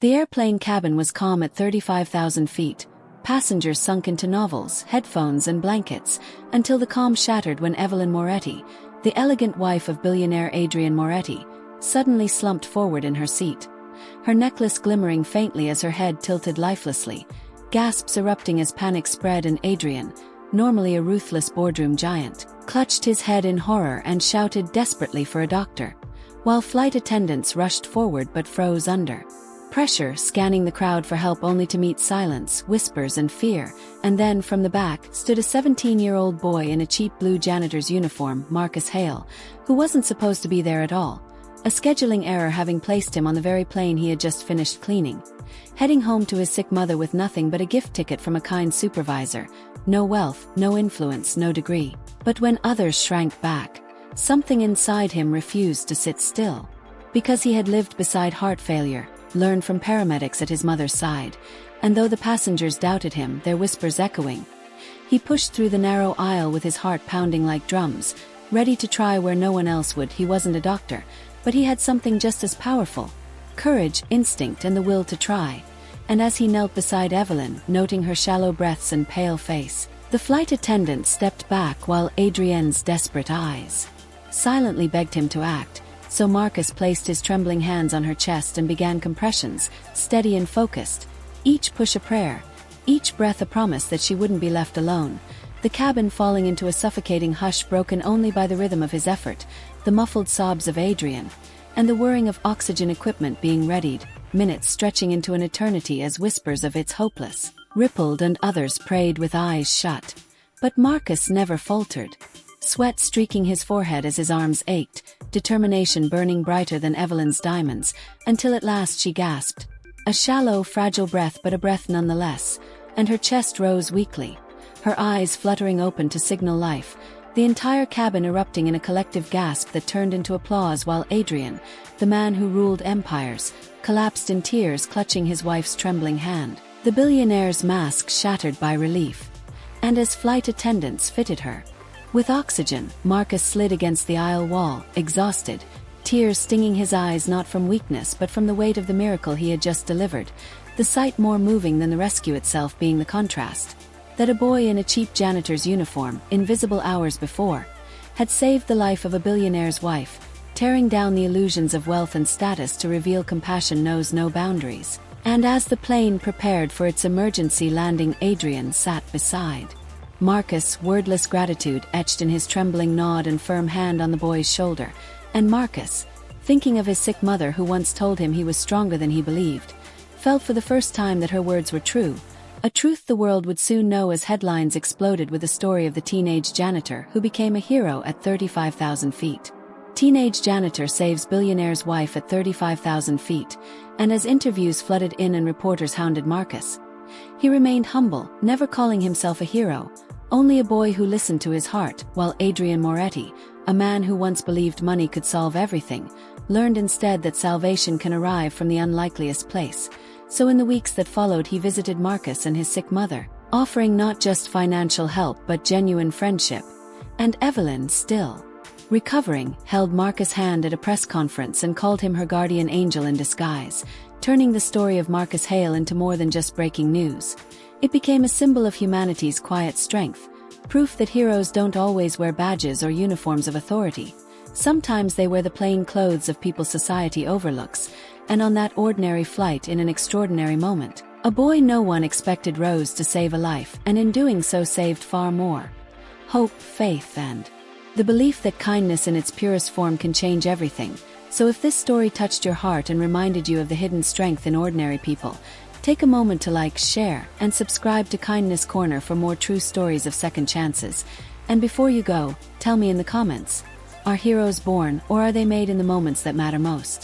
The airplane cabin was calm at 35,000 feet. Passengers sunk into novels, headphones and blankets, until the calm shattered when Evelyn Moretti, the elegant wife of billionaire Adrian Moretti, suddenly slumped forward in her seat. Her necklace glimmering faintly as her head tilted lifelessly, gasps erupting as panic spread, and Adrian, normally a ruthless boardroom giant, clutched his head in horror and shouted desperately for a doctor, while flight attendants rushed forward but froze under pressure, scanning the crowd for help only to meet silence, whispers and fear. And then from the back stood a 17-year-old boy in a cheap blue janitor's uniform, Marcus Hale, who wasn't supposed to be there at all, a scheduling error having placed him on the very plane he had just finished cleaning. Heading home to his sick mother with nothing but a gift ticket from a kind supervisor, no wealth, no influence, no degree. But when others shrank back, something inside him refused to sit still. Because he had lived beside heart failure, learned from paramedics at his mother's side, and though the passengers doubted him, their whispers echoing, he pushed through the narrow aisle with his heart pounding like drums, ready to try where no one else would. He wasn't a doctor, but he had something just as powerful: courage, instinct, and the will to try. And as he knelt beside Evelyn, noting her shallow breaths and pale face, the flight attendant stepped back while Adrienne's desperate eyes silently begged him to act. So Marcus placed his trembling hands on her chest and began compressions, steady and focused, each push a prayer, each breath a promise that she wouldn't be left alone. The cabin falling into a suffocating hush broken only by the rhythm of his effort, the muffled sobs of Adrian, and the whirring of oxygen equipment being readied, minutes stretching into an eternity as whispers of "it's hopeless" rippled and others prayed with eyes shut. But Marcus never faltered, sweat streaking his forehead as his arms ached, determination burning brighter than Evelyn's diamonds, until at last she gasped, a shallow, fragile breath, but a breath nonetheless, and her chest rose weakly, her eyes fluttering open to signal life, the entire cabin erupting in a collective gasp that turned into applause, while Adrian, the man who ruled empires, collapsed in tears, clutching his wife's trembling hand, the billionaire's mask shattered by relief. And as flight attendants fitted her with oxygen, Marcus slid against the aisle wall, exhausted, tears stinging his eyes, not from weakness but from the weight of the miracle he had just delivered, the sight more moving than the rescue itself being the contrast that a boy in a cheap janitor's uniform, invisible hours before, had saved the life of a billionaire's wife, tearing down the illusions of wealth and status to reveal compassion knows no boundaries. And as the plane prepared for its emergency landing, Adrian sat beside Marcus, wordless gratitude etched in his trembling nod and firm hand on the boy's shoulder. And Marcus, thinking of his sick mother who once told him he was stronger than he believed, felt for the first time that her words were true, a truth the world would soon know as headlines exploded with the story of the teenage janitor who became a hero at 35,000 feet. Teenage janitor saves billionaire's wife at 35,000 feet, and as interviews flooded in and reporters hounded Marcus, he remained humble, never calling himself a hero, only a boy who listened to his heart, while Adrian Moretti, a man who once believed money could solve everything, learned instead that salvation can arrive from the unlikeliest place. So in the weeks that followed, he visited Marcus and his sick mother, offering not just financial help but genuine friendship. And Evelyn, still recovering, held Marcus' hand at a press conference and called him her guardian angel in disguise, turning the story of Marcus Hale into more than just breaking news. It became a symbol of humanity's quiet strength, proof that heroes don't always wear badges or uniforms of authority. Sometimes they wear the plain clothes of people society overlooks. And on that ordinary flight, in an extraordinary moment, a boy no one expected rose to save a life, and in doing so saved far more: hope, faith, and the belief that kindness in its purest form can change everything. So if this story touched your heart and reminded you of the hidden strength in ordinary people, take a moment to like, share, and subscribe to Kindness Corner for more true stories of second chances. And before you go, tell me in the comments, are heroes born, or are they made in the moments that matter most?